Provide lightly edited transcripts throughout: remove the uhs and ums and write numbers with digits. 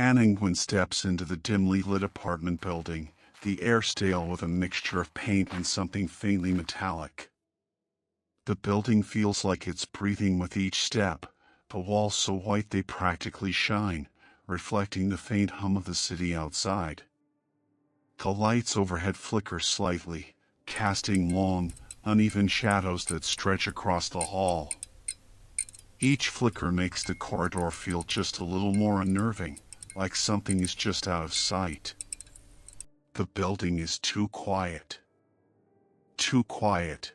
Anna steps into the dimly lit apartment building, the air stale with a mixture of paint and something faintly metallic. The building feels like it's breathing with each step, the walls so white they practically shine, reflecting the faint hum of the city outside. The lights overhead flicker slightly, casting long, uneven shadows that stretch across the hall. Each flicker makes the corridor feel just a little more unnerving, like something is just out of sight. The building is too quiet. Too quiet.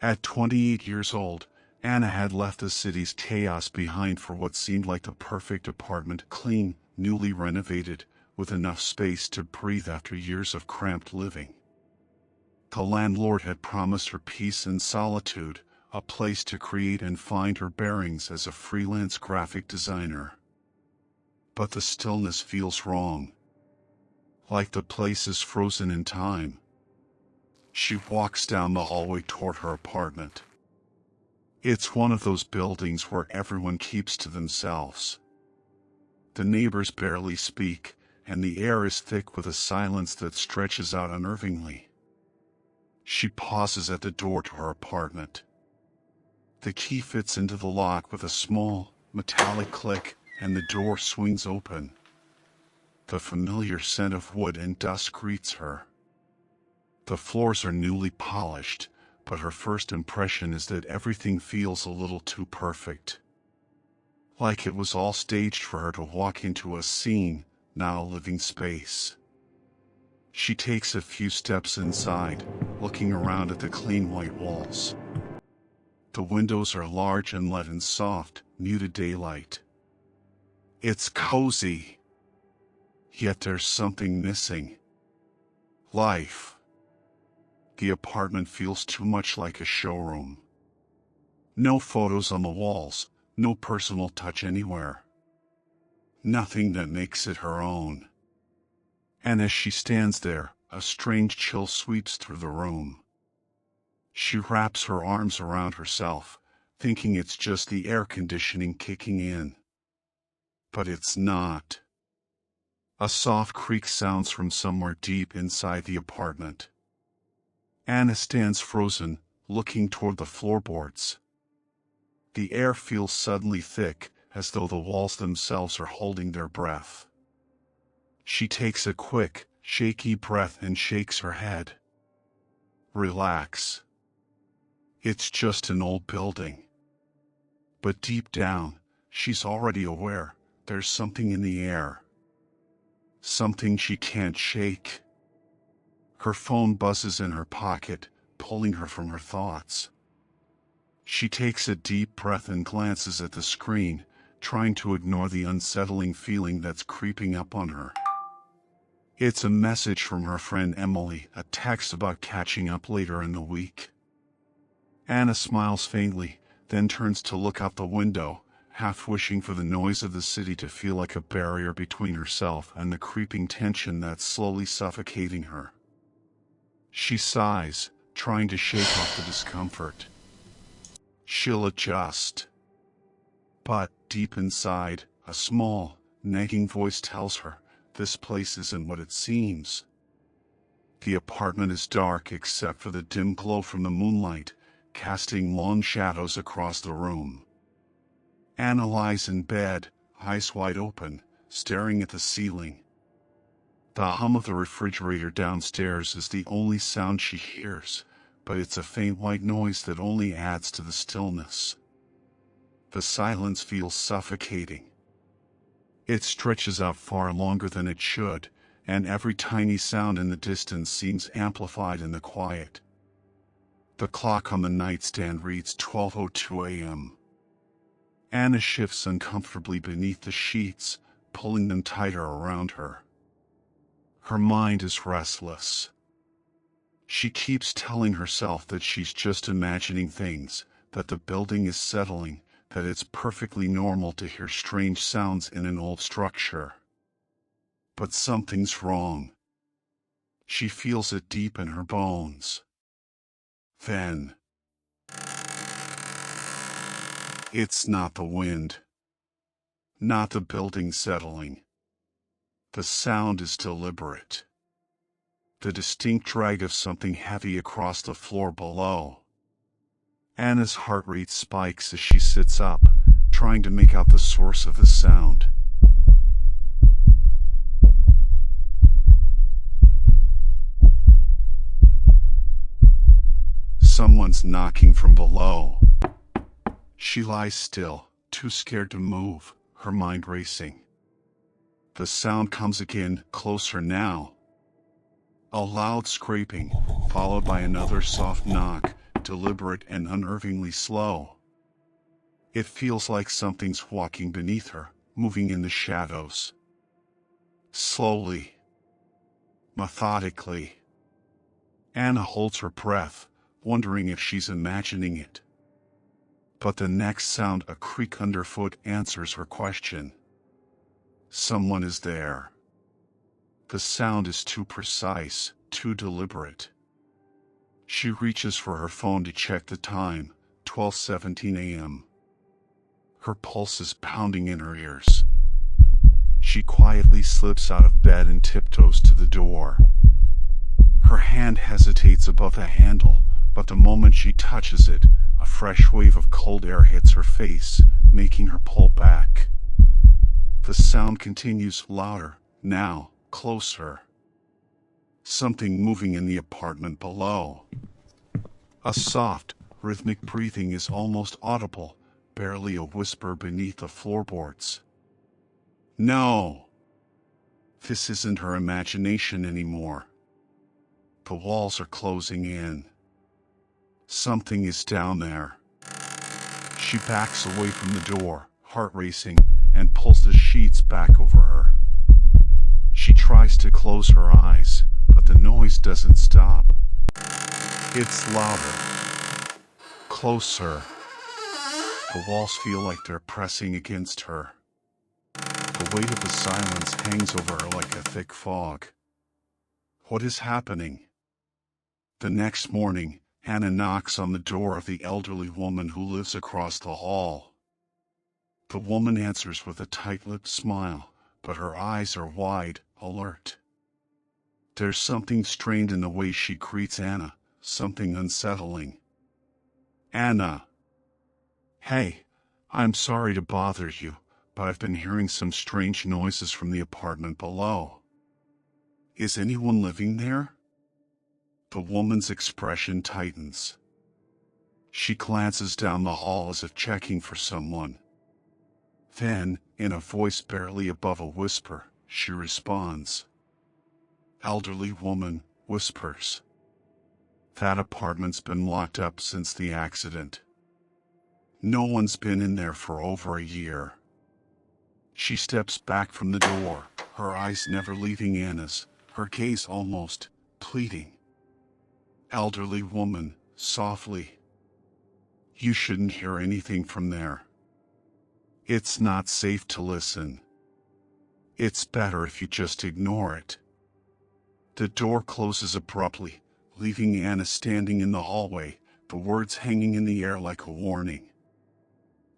At 28 years old, Anna had left the city's chaos behind for what seemed like the perfect apartment, clean, newly renovated, with enough space to breathe after years of cramped living. The landlord had promised her peace and solitude, a place to create and find her bearings as a freelance graphic designer. But the stillness feels wrong. Like the place is frozen in time. She walks down the hallway toward her apartment. It's one of those buildings where everyone keeps to themselves. The neighbors barely speak, and the air is thick with a silence that stretches out unnervingly. She pauses at the door to her apartment. The key fits into the lock with a small, metallic click, and the door swings open. The familiar scent of wood and dust greets her. The floors are newly polished, but her first impression is that everything feels a little too perfect. Like it was all staged for her to walk into a scene, not a living space. She takes a few steps inside, looking around at the clean white walls. The windows are large and let in soft, muted daylight. It's cozy. Yet there's something missing. Life. The apartment feels too much like a showroom. No photos on the walls, no personal touch anywhere. Nothing that makes it her own. And as she stands there, a strange chill sweeps through the room. She wraps her arms around herself, thinking it's just the air conditioning kicking in. But it's not. A soft creak sounds from somewhere deep inside the apartment. Anna stands frozen, looking toward the floorboards. The air feels suddenly thick, as though the walls themselves are holding their breath. She takes a quick, shaky breath and shakes her head. Relax. It's just an old building. But deep down, she's already aware there's something in the air. Something she can't shake. Her phone buzzes in her pocket, pulling her from her thoughts. She takes a deep breath and glances at the screen, trying to ignore the unsettling feeling that's creeping up on her. It's a message from her friend Emily, a text about catching up later in the week. Anna smiles faintly, then turns to look out the window, half wishing for the noise of the city to feel like a barrier between herself and the creeping tension that's slowly suffocating her. She sighs, trying to shake off the discomfort. She'll adjust. But, deep inside, a small, nagging voice tells her, this place isn't what it seems. The apartment is dark except for the dim glow from the moonlight, casting long shadows across the room. Anna lies in bed, eyes wide open, staring at the ceiling. The hum of the refrigerator downstairs is the only sound she hears, but it's a faint white noise that only adds to the stillness. The silence feels suffocating. It stretches out far longer than it should, and every tiny sound in the distance seems amplified in the quiet. The clock on the nightstand reads 12:02 a.m. Anna shifts uncomfortably beneath the sheets, pulling them tighter around her. Her mind is restless. She keeps telling herself that she's just imagining things, that the building is settling, that it's perfectly normal to hear strange sounds in an old structure. But something's wrong. She feels it deep in her bones. Then, it's not the wind. not the building settling. The sound is deliberate. The distinct drag of something heavy across the floor below. Anna's heart rate spikes as she sits up, trying to make out the source of the sound. Someone's knocking from below. She lies still, too scared to move, her mind racing. The sound comes again, closer now. A loud scraping, followed by another soft knock, deliberate and unnervingly slow. It feels like something's walking beneath her, moving in the shadows. Slowly. Methodically. Anna holds her breath, wondering if she's imagining it. But the next sound, a creak underfoot, answers her question. Someone is there. The sound is too precise, too deliberate. She reaches for her phone to check the time, 12:17 a.m. Her pulse is pounding in her ears. She quietly slips out of bed and tiptoes to the door. Her hand hesitates above the handle, but the moment she touches it, a fresh wave of cold air hits her face, making her pull back. The sound continues, louder, now, closer. Something moving in the apartment below. A soft, rhythmic breathing is almost audible, barely a whisper beneath the floorboards. No! This isn't her imagination anymore. The walls are closing in. Something is down there. She backs away from the door, heart racing, and pulls the sheets back over her. She tries to close her eyes, but the noise doesn't stop. It's louder. Closer. The walls feel like they're pressing against her. The weight of the silence hangs over her like a thick fog. What is happening? The next morning, Anna knocks on the door of the elderly woman who lives across the hall. The woman answers with a tight-lipped smile, but her eyes are wide, alert. There's something strained in the way she greets Anna, something unsettling. Anna. Hey, I'm sorry to bother you, but I've been hearing some strange noises from the apartment below. Is anyone living there? The woman's expression tightens. She glances down the hall as if checking for someone. Then, in a voice barely above a whisper, she responds. Elderly woman, whispers. That apartment's been locked up since the accident. No one's been in there for over a year. She steps back from the door, her eyes never leaving Anna's, her gaze almost pleading. Elderly woman, softly. You shouldn't hear anything from there. It's not safe to listen. It's better if you just ignore it. The door closes abruptly, leaving Anna standing in the hallway, the words hanging in the air like a warning.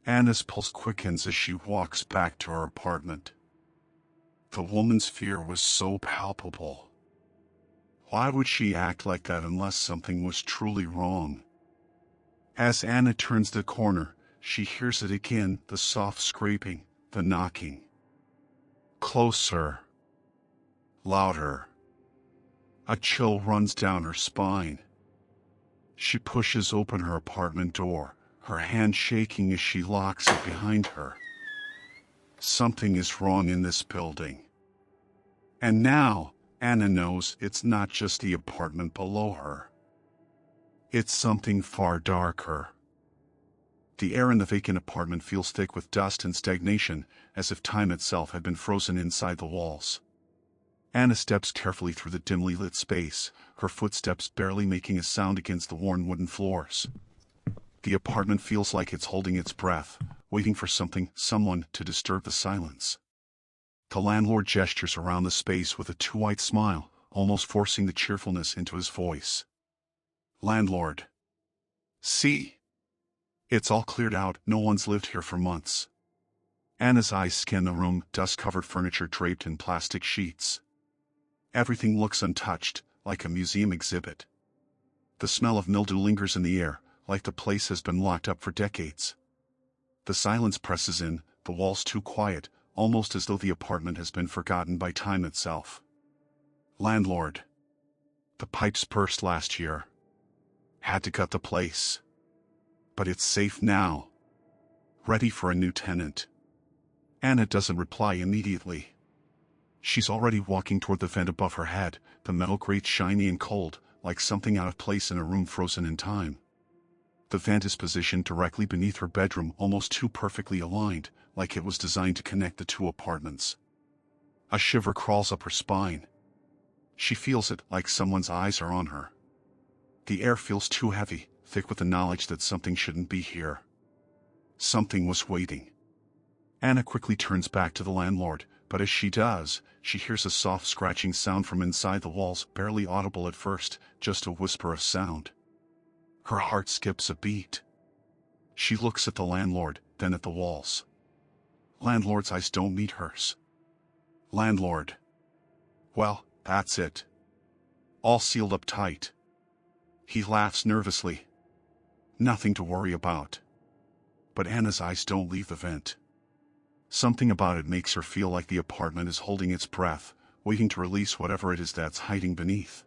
Anna's pulse quickens as she walks back to her apartment. The woman's fear was so palpable. Why would she act like that unless something was truly wrong? As Anna turns the corner, she hears it again, the soft scraping, the knocking. Closer. Louder. A chill runs down her spine. She pushes open her apartment door, her hand shaking as she locks it behind her. Something is wrong in this building. And now, Anna knows it's not just the apartment below her. It's something far darker. The air in the vacant apartment feels thick with dust and stagnation, as if time itself had been frozen inside the walls. Anna steps carefully through the dimly lit space, her footsteps barely making a sound against the worn wooden floors. The apartment feels like it's holding its breath, waiting for someone to disturb the silence. The landlord gestures around the space with a too-wide smile, almost forcing the cheerfulness into his voice. Landlord. See? It's all cleared out, no one's lived here for months. Anna's eyes scan the room, dust-covered furniture draped in plastic sheets. Everything looks untouched, like a museum exhibit. The smell of mildew lingers in the air, like the place has been locked up for decades. The silence presses in, the walls too quiet, almost as though the apartment has been forgotten by time itself. Landlord. The pipes burst last year. Had to cut the place. But it's safe now. Ready for a new tenant. Anna doesn't reply immediately. She's already walking toward the vent above her head, the metal grate shiny and cold, like something out of place in a room frozen in time. The vent is positioned directly beneath her bedroom, almost too perfectly aligned, like it was designed to connect the two apartments. A shiver crawls up her spine. She feels it, like someone's eyes are on her. The air feels too heavy, thick with the knowledge that something shouldn't be here. Something was waiting. Anna quickly turns back to the landlord, but as she does, she hears a soft scratching sound from inside the walls, barely audible at first, just a whisper of sound. Her heart skips a beat. She looks at the landlord, then at the walls. Landlord's eyes don't meet hers. Landlord. Well, that's it. All sealed up tight. He laughs nervously. Nothing to worry about. But Anna's eyes don't leave the vent. Something about it makes her feel like the apartment is holding its breath, waiting to release whatever it is that's hiding beneath.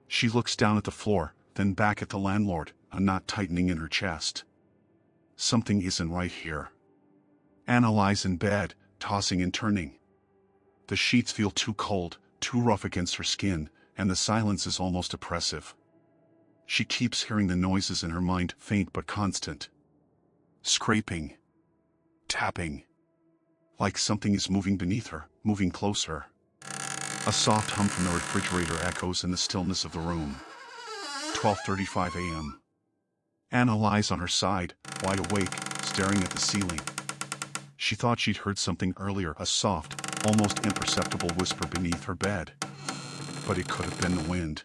She looks down at the floor, then back at the landlord, a knot tightening in her chest. Something isn't right here. Anna lies in bed, tossing and turning. The sheets feel too cold, too rough against her skin, and the silence is almost oppressive. She keeps hearing the noises in her mind, faint but constant. Scraping. Tapping. Like something is moving beneath her, moving closer. A soft hum from the refrigerator echoes in the stillness of the room. 12:35 a.m. Anna lies on her side, wide awake, staring at the ceiling. She thought she'd heard something earlier, a soft, almost imperceptible whisper beneath her bed. But it could have been the wind.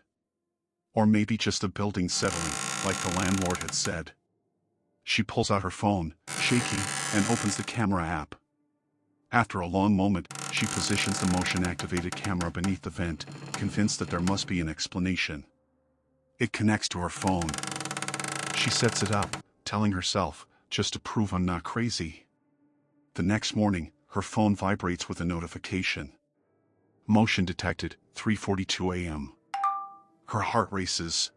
Or maybe just the building settling, like the landlord had said. She pulls out her phone, shaking, and opens the camera app. After a long moment, she positions the motion-activated camera beneath the vent, convinced that there must be an explanation. It connects to her phone. She sets it up, telling herself, just to prove I'm not crazy. The next morning, her phone vibrates with a notification. Motion detected, 3:42 a.m. Her heart races.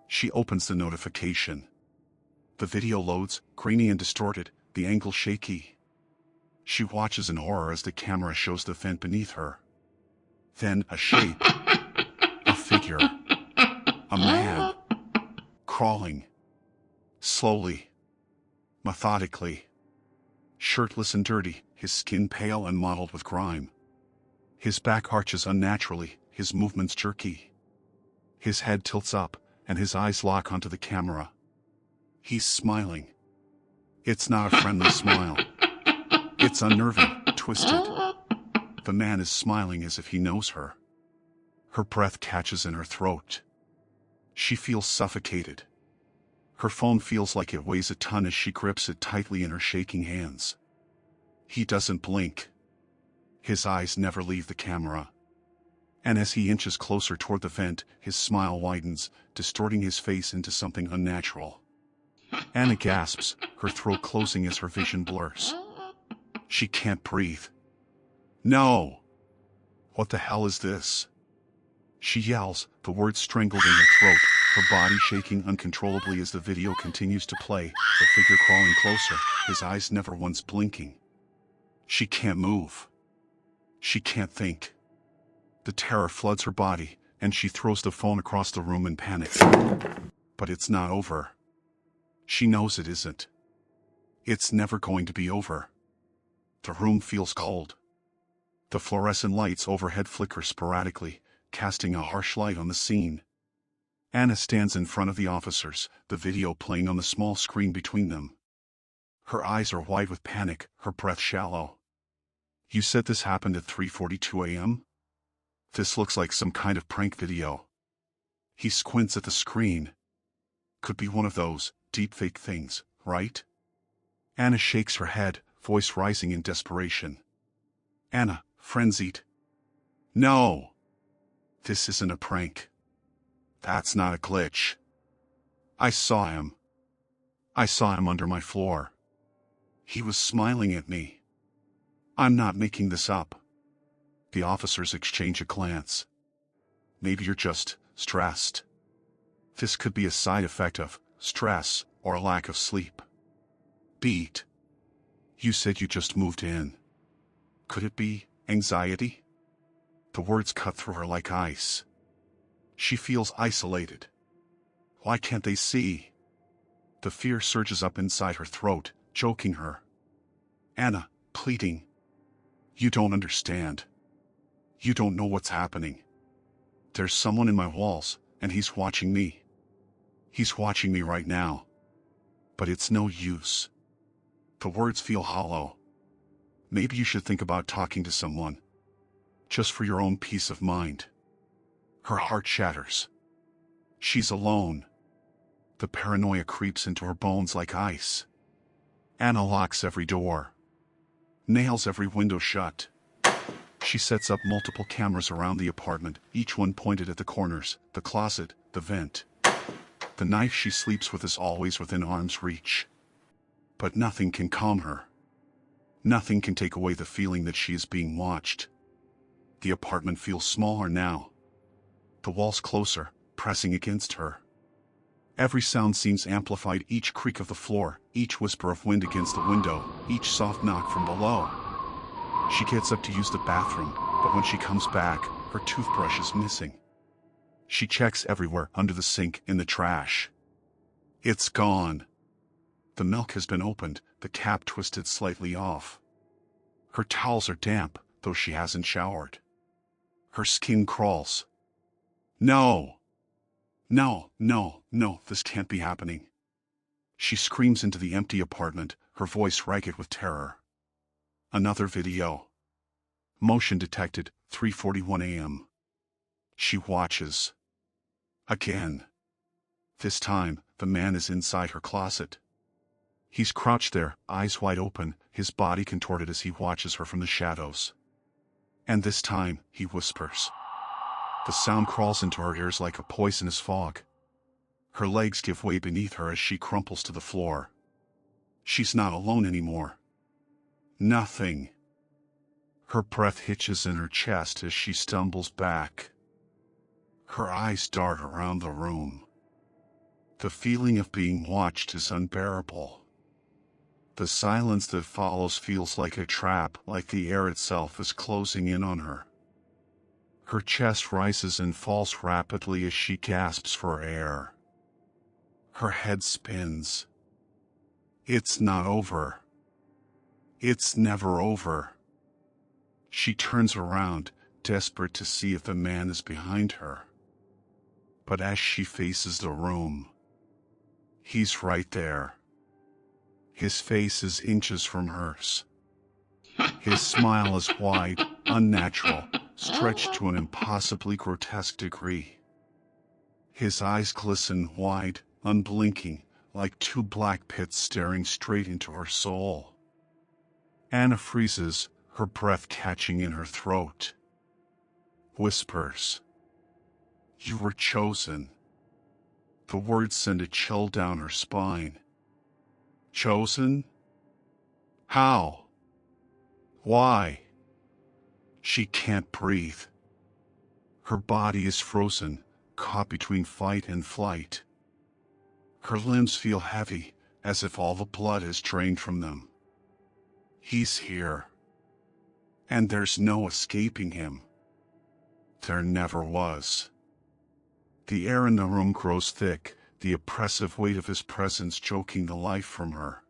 She opens the notification. The video loads, grainy and distorted, the angle shaky. She watches in horror as the camera shows the vent beneath her. Then a shape. A figure. A man. Crawling. Slowly. Methodically. Shirtless and dirty, his skin pale and mottled with grime. His back arches unnaturally, his movements jerky. His head tilts up, and his eyes lock onto the camera. He's smiling. It's not a friendly smile. It's unnerving, twisted. The man is smiling as if he knows her. Her breath catches in her throat. She feels suffocated. Her phone feels like it weighs a ton as she grips it tightly in her shaking hands. He doesn't blink. His eyes never leave the camera. And as he inches closer toward the vent, his smile widens, distorting his face into something unnatural. Anna gasps, her throat closing as her vision blurs. She can't breathe. No! What the hell is this? She yells, the words strangled in her throat, her body shaking uncontrollably as the video continues to play, the figure crawling closer, his eyes never once blinking. She can't move. She can't think. The terror floods her body, and she throws the phone across the room in panic. But it's not over. She knows it isn't. It's never going to be over. The room feels cold. The fluorescent lights overhead flicker sporadically, casting a harsh light on the scene. Anna stands in front of the officers, the video playing on the small screen between them. Her eyes are wide with panic, her breath shallow. You said this happened at 3:42 a.m.? This looks like some kind of prank video. He squints at the screen. Could be one of those deepfake things, right? Anna shakes her head, voice rising in desperation. Anna, frenzied. No! This isn't a prank. That's not a glitch. I saw him. I saw him under my floor. He was smiling at me. I'm not making this up. The officers exchange a glance. Maybe you're just stressed. This could be a side effect of stress or a lack of sleep. Beat. You said you just moved in. Could it be anxiety? The words cut through her like ice. She feels isolated. Why can't they see? The fear surges up inside her throat, choking her. Anna, pleading. You don't understand. You don't know what's happening. There's someone in my walls, and he's watching me. He's watching me right now. But it's no use. The words feel hollow. Maybe you should think about talking to someone. Just for your own peace of mind. Her heart shatters. She's alone. The paranoia creeps into her bones like ice. Anna locks every door. Nails every window shut. She sets up multiple cameras around the apartment, each one pointed at the corners, the closet, the vent. The knife she sleeps with is always within arm's reach. But nothing can calm her. Nothing can take away the feeling that she is being watched. The apartment feels smaller now. The walls closer, pressing against her. Every sound seems amplified, each creak of the floor, each whisper of wind against the window, each soft knock from below. She gets up to use the bathroom, but when she comes back, her toothbrush is missing. She checks everywhere, under the sink, in the trash. It's gone. The milk has been opened, the cap twisted slightly off. Her towels are damp, though she hasn't showered. Her skin crawls. No! No, no, no, this can't be happening. She screams into the empty apartment, her voice ragged with terror. Another video. Motion detected, 3:41 a.m. She watches. Again. This time, the man is inside her closet. He's crouched there, eyes wide open, his body contorted as he watches her from the shadows. And this time, he whispers. The sound crawls into her ears like a poisonous fog. Her legs give way beneath her as she crumples to the floor. She's not alone anymore. Nothing. Her breath hitches in her chest as she stumbles back. Her eyes dart around the room. The feeling of being watched is unbearable. The silence that follows feels like a trap, like the air itself is closing in on her. Her chest rises and falls rapidly as she gasps for air. Her head spins. It's not over. It's never over. She turns around, desperate to see if the man is behind her. But as she faces the room, he's right there. His face is inches from hers. His smile is wide, unnatural, stretched to an impossibly grotesque degree. His eyes glisten wide, unblinking, like two black pits staring straight into her soul. Anna freezes, her breath catching in her throat. Whispers. You were chosen. The words send a chill down her spine. Chosen? How? Why? She can't breathe. Her body is frozen, caught between fight and flight. Her limbs feel heavy, as if all the blood is drained from them. He's here. And there's no escaping him. There never was. The air in the room grows thick, the oppressive weight of his presence choking the life from her.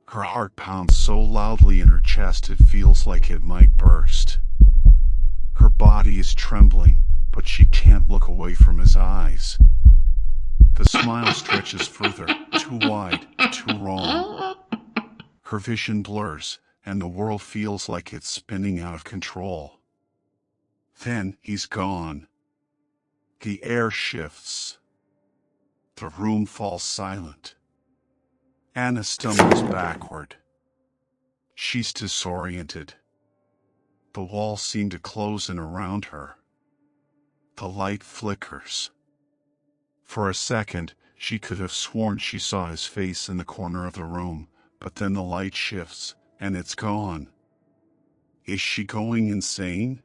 Her heart pounds so loudly in her chest it feels like it might burst. Her body is trembling, but she can't look away from his eyes. The smile stretches further, too wide, too wrong. Her vision blurs, and the world feels like it's spinning out of control. Then he's gone. The air shifts. The room falls silent. Anna stumbles backward. She's disoriented. The walls seem to close in around her. The light flickers. For a second, she could have sworn she saw his face in the corner of the room, but then the light shifts, and it's gone. Is she going insane?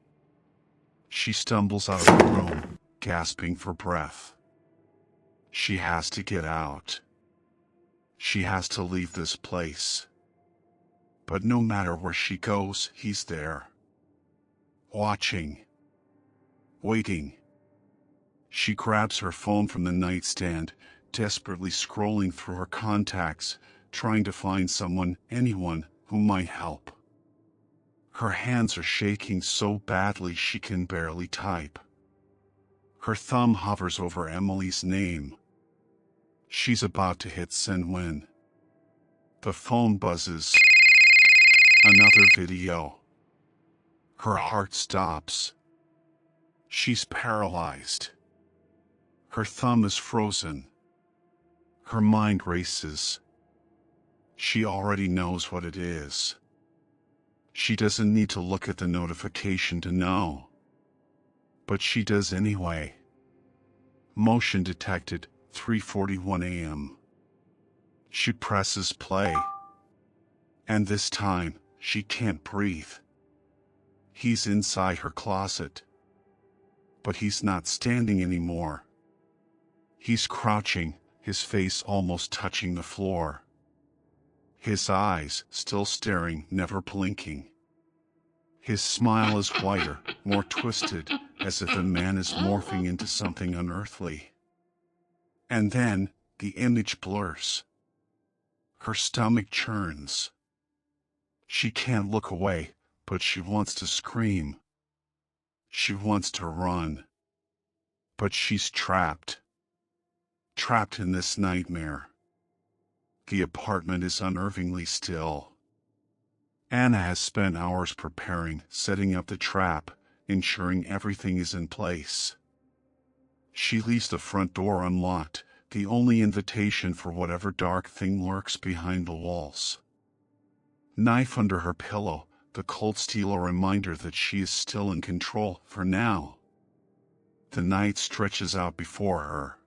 She stumbles out of the room, gasping for breath. She has to get out. She has to leave this place. But no matter where she goes, he's there. Watching. Waiting. She grabs her phone from the nightstand, desperately scrolling through her contacts, trying to find someone, anyone, who might help. Her hands are shaking so badly she can barely type. Her thumb hovers over Emily's name. She's about to hit send when the phone buzzes. Another video. Her heart stops. She's paralyzed. Her thumb is frozen. Her mind races. She already knows what it is. She doesn't need to look at the notification to know. But she does anyway. Motion detected, 3:41 a.m. She presses play. And this time, she can't breathe. He's inside her closet. But he's not standing anymore. He's crouching, his face almost touching the floor. His eyes still staring, never blinking. His smile is wider, more twisted, as if the man is morphing into something unearthly. And then, the image blurs. Her stomach churns. She can't look away, but she wants to scream. She wants to run. But she's trapped. Trapped in this nightmare. The apartment is unnervingly still. Anna has spent hours preparing, setting up the trap, ensuring everything is in place. She leaves the front door unlocked, the only invitation for whatever dark thing lurks behind the walls. Knife under her pillow, the cold steel a reminder that she is still in control, for now. The night stretches out before her.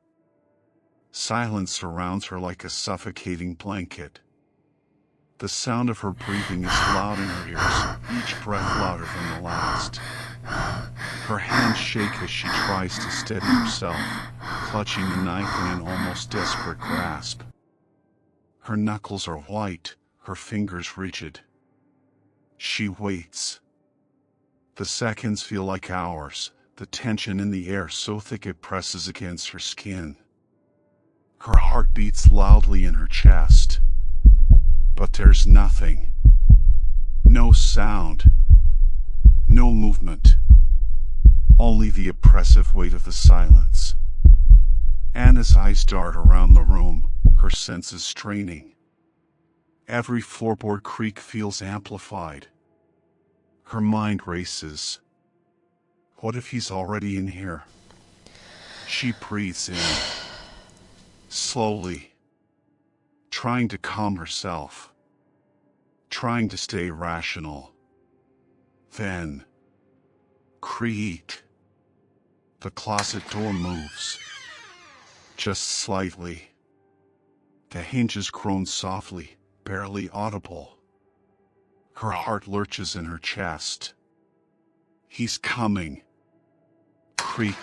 Silence surrounds her like a suffocating blanket. The sound of her breathing is loud in her ears, each breath louder than the last. Her hands shake as she tries to steady herself, clutching the knife in an almost desperate grasp. Her knuckles are white, her fingers rigid. She waits. The seconds feel like hours, the tension in the air so thick it presses against her skin. Her heart beats loudly in her chest. But there's nothing. No sound. No movement. Only the oppressive weight of the silence. Anna's eyes dart around the room, her senses straining. Every floorboard creak feels amplified. Her mind races. What if he's already in here? She breathes in. Slowly. Trying to calm herself. Trying to stay rational. Then. Creak. The closet door moves. Just slightly. The hinges groan softly, barely audible. Her heart lurches in her chest. He's coming. Creak.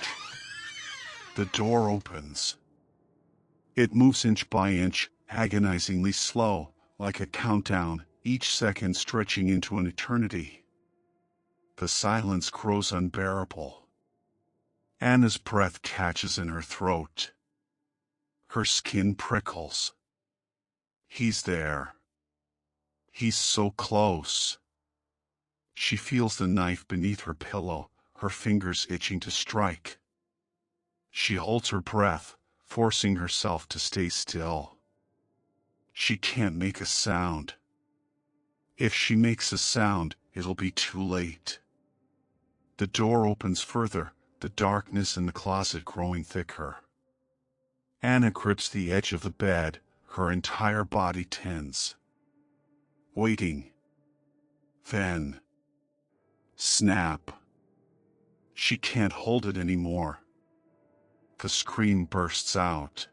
The door opens. It moves inch by inch, agonizingly slow, like a countdown, each second stretching into an eternity. The silence grows unbearable. Anna's breath catches in her throat. Her skin prickles. He's there. He's so close. She feels the knife beneath her pillow, her fingers itching to strike. She holds her breath, forcing herself to stay still. She can't make a sound. If she makes a sound, it'll be too late. The door opens further, the darkness in the closet growing thicker. Anna grips the edge of the bed, her entire body tense. Waiting. Then, snap. She can't hold it anymore. The scream bursts out.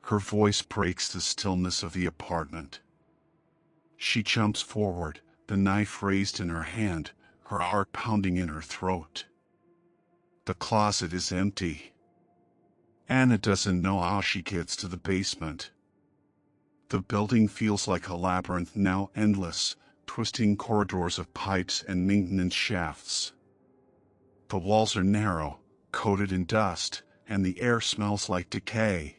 Her voice breaks the stillness of the apartment. She jumps forward, the knife raised in her hand, her heart pounding in her throat. The closet is empty. Anna doesn't know how she gets to the basement. The building feels like a labyrinth now, endless, twisting corridors of pipes and maintenance shafts. The walls are narrow, coated in dust, and the air smells like decay.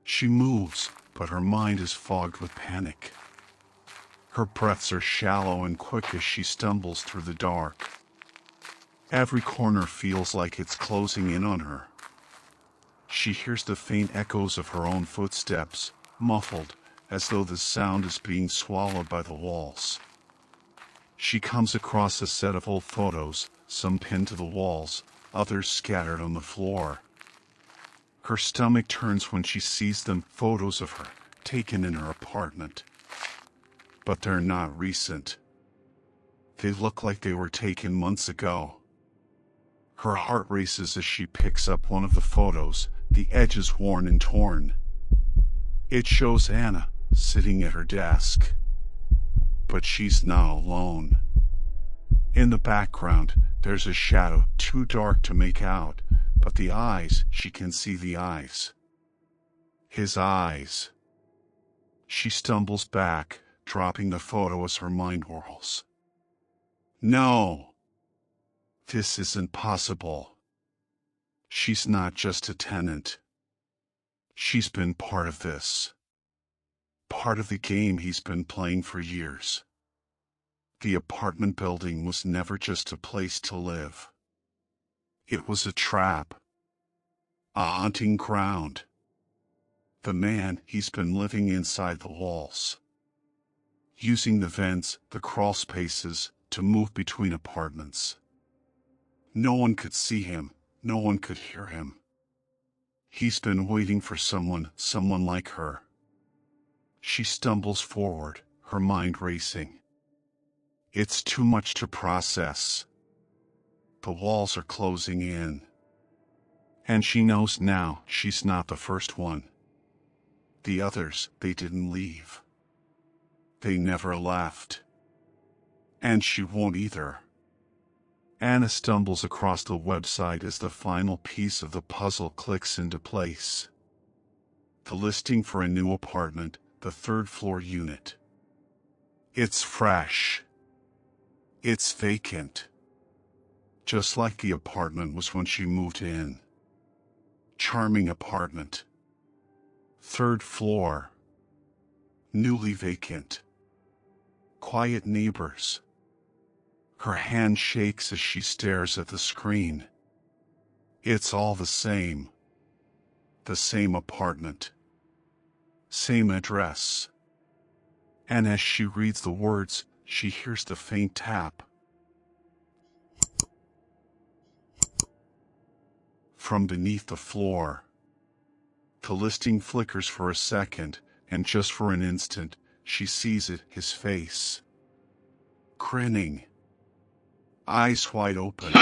She moves, but her mind is fogged with panic. Her breaths are shallow and quick as she stumbles through the dark. Every corner feels like it's closing in on her. She hears the faint echoes of her own footsteps, muffled, as though the sound is being swallowed by the walls. She comes across a set of old photos, some pinned to the walls, others scattered on the floor. Her stomach turns when she sees them, photos of her, taken in her apartment. But they're not recent. They look like they were taken months ago. Her heart races as she picks up one of the photos, the edges worn and torn. It shows Anna, sitting at her desk. But she's not alone. In the background, there's a shadow too dark to make out, but the eyes, she can see the eyes. His eyes. She stumbles back, dropping the photo as her mind whirls. No! This isn't possible. She's not just a tenant. She's been part of this. Part of the game he's been playing for years. The apartment building was never just a place to live. It was a trap. A hunting ground. The man, he's been living inside the walls. Using the vents, the crawl spaces, to move between apartments. No one could see him, no one could hear him. He's been waiting for someone like her. She stumbles forward, her mind racing. It's too much to process. The walls are closing in. And she knows now she's not the first one. The others, they didn't leave. They never left. And she won't either. Anna stumbles across the website as the final piece of the puzzle clicks into place. The listing for a new apartment, the third-floor unit. It's fresh. It's vacant. Just like the apartment was when she moved in. Charming apartment. Third floor. Newly vacant. Quiet neighbors. Her hand shakes as she stares at the screen. It's all the same. The same apartment. Same address. And as she reads the words, she hears the faint tap. From beneath the floor. The listing flickers for a second, and just for an instant, she sees it, his face. Grinning. Eyes wide open.